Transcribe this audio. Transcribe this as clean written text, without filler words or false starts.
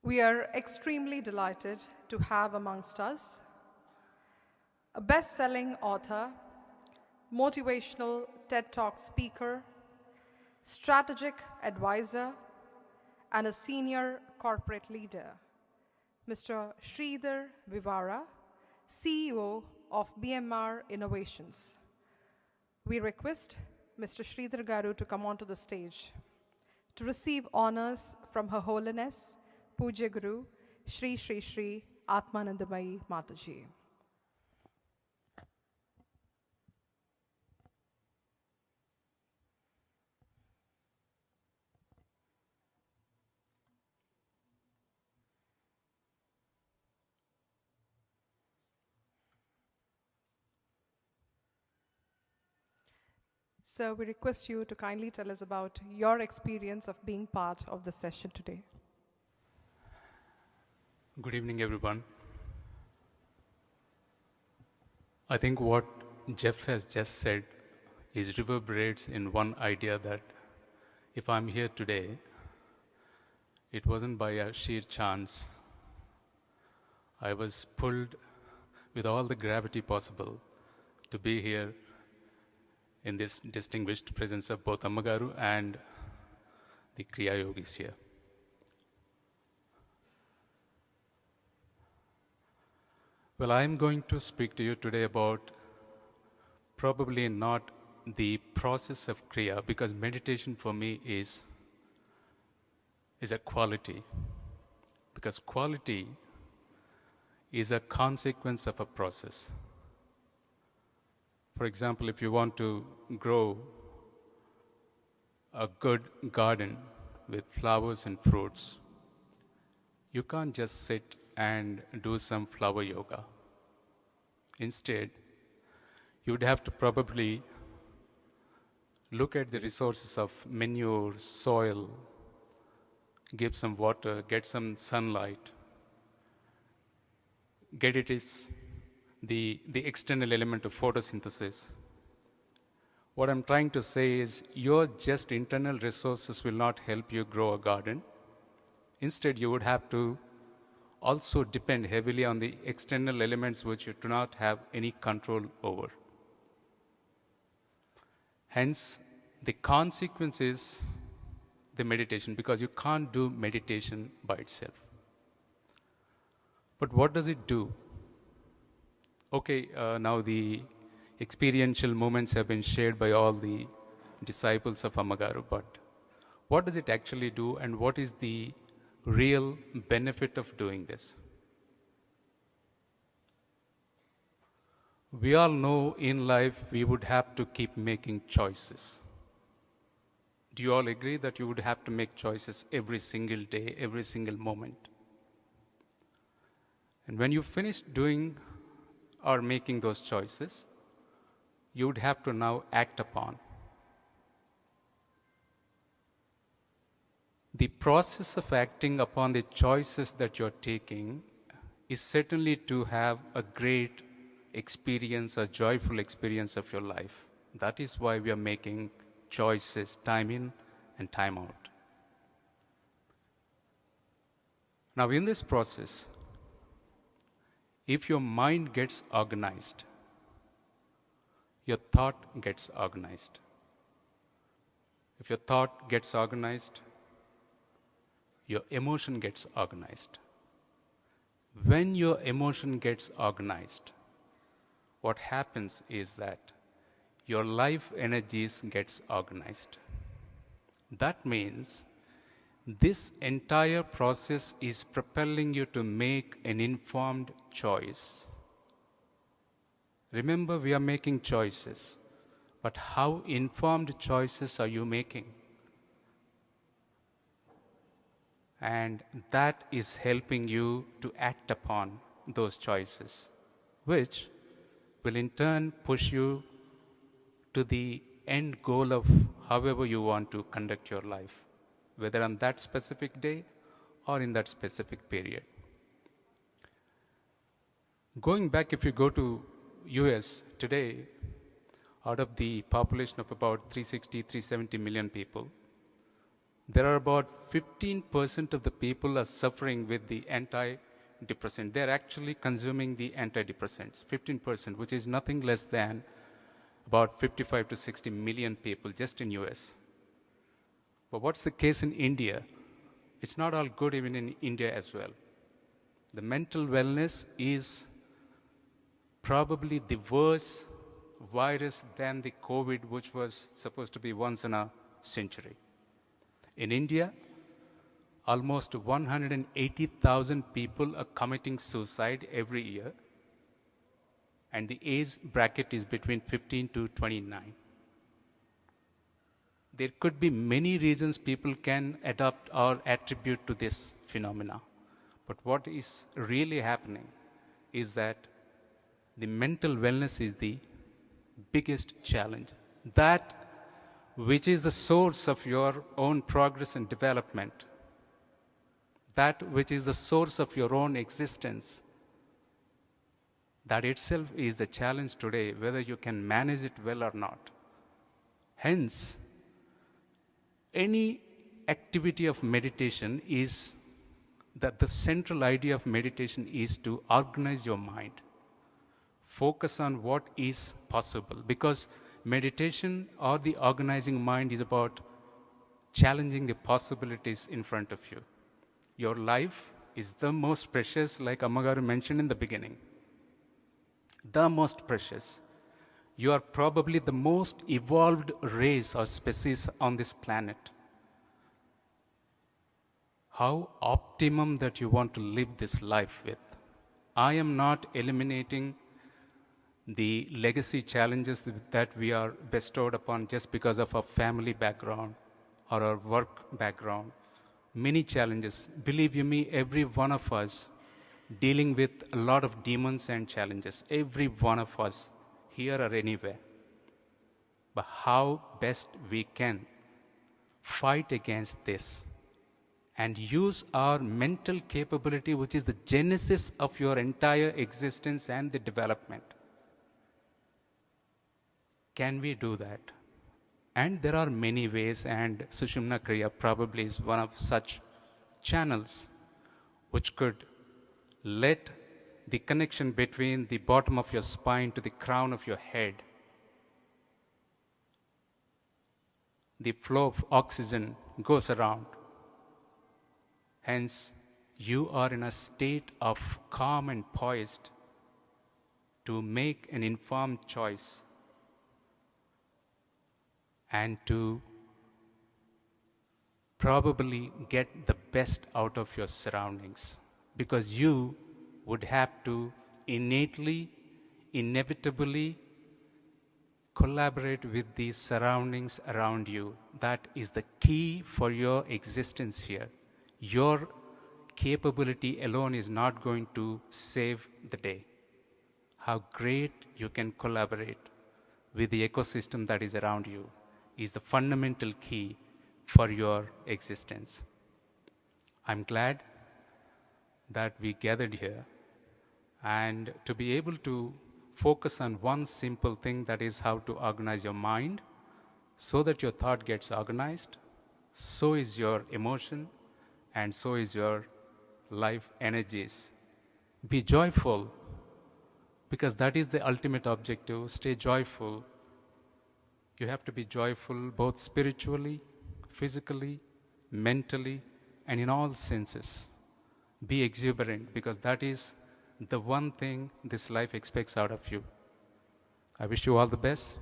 We are extremely delighted to have amongst us a best-selling author, motivational TED Talk speaker, strategic advisor, and a senior corporate leader, Mr. Sridhar Vivara, CEO of BMR Innovations. We request Mr. Sridhar Garu to come onto the stage to receive honors from Her Holiness, Pujya Guru, Shri Shri Shri Aathmanandamayi Mataji. So we request you to kindly tell us about your experience of being part of the session today. Good evening, everyone. I think what Jeff has just said is reverberates in one idea that if I'm here today, it wasn't by a sheer chance. I was pulled with all the gravity possible to be here in this distinguished presence of both Ammagaru and the Kriya Yogis here. Well, I'm going to speak to you today about probably not the process of Kriya, because meditation for me is a quality. Because quality is a consequence of a process. For example, if you want to grow a good garden with flowers and fruits, you can't just sit and do some flower yoga. Instead, you would have to probably look at the resources of manure, soil, give some water, get some sunlight, get it is the external element of photosynthesis. What I'm trying to say is your just internal resources will not help you grow a garden. Instead, you would have to also depend heavily on the external elements which you do not have any control over. Hence, the consequence is the meditation, because you can't do meditation by itself. But what does it do? Okay, now the experiential moments have been shared by all the disciples of Ammagaru, but what does it actually do, and what is the real benefit of doing this? We all know in life we would have to keep making choices. Do you all agree that you would have to make choices every single day, every single moment? And when you finish doing or making those choices, you would have to now act upon. The process of acting upon the choices that you're taking is certainly to have a great experience, a joyful experience of your life. That is why we are making choices time in and time out. Now, in this process, if your mind gets organized, your thought gets organized. If your thought gets organized, your emotion gets organized. When your emotion gets organized, what happens is that your life energies gets organized. That means this entire process is propelling you to make an informed choice. Remember, we are making choices, but how informed choices are you making? And that is helping you to act upon those choices, which will in turn push you to the end goal of however you want to conduct your life, whether on that specific day or in that specific period. Going back, if you go to US today, out of the population of about 360, 370 million people, There are about 15% of the people are suffering with the antidepressant. They're actually consuming the antidepressants, 15%, which is nothing less than about 55 to 60 million people just in US. But what's the case in India? It's not all good even in India as well. The mental wellness is probably the worst virus than the COVID, which was supposed to be once in a century. In India, almost 180,000 people are committing suicide every year, and the age bracket is between 15 to 29. There could be many reasons people can adopt or attribute to this phenomena. But what is really happening is that the mental wellness is the biggest challenge. That which is the source of your own progress and development, that which is the source of your own existence, that itself is the challenge today, whether you can manage it well or not. Hence, any activity of meditation is that the central idea of meditation is to organize your mind. Focus on what is possible, because meditation or the organizing mind is about challenging the possibilities in front of you. Your life is the most precious, like Ammagaru mentioned in the beginning. The most precious. You are probably the most evolved race or species on this planet. How optimum that you want to live this life with. I am not eliminating the legacy challenges that we are bestowed upon just because of our family background or our work background. Many challenges. Believe you me, every one of us dealing with a lot of demons and challenges. Every one of us, here or anywhere. But how best we can fight against this and use our mental capability, which is the genesis of your entire existence and the development. Can we do that? And there are many ways, and Sushumna Kriya probably is one of such channels which could let the connection between the bottom of your spine to the crown of your head, the flow of oxygen goes around. Hence, you are in a state of calm and poised to make an informed choice and to probably get the best out of your surroundings, because you would have to innately, inevitably collaborate with the surroundings around you. That is the key for your existence here. Your capability alone is not going to save the day. How great you can collaborate with the ecosystem that is around you is the fundamental key for your existence. I'm glad that we gathered here and to be able to focus on one simple thing, that is how to organize your mind so that your thought gets organized, so is your emotion, and so is your life energies. Be joyful, because that is the ultimate objective. Stay joyful. You have to be joyful both spiritually, physically, mentally, and in all senses. Be exuberant, because that is the one thing this life expects out of you. I wish you all the best.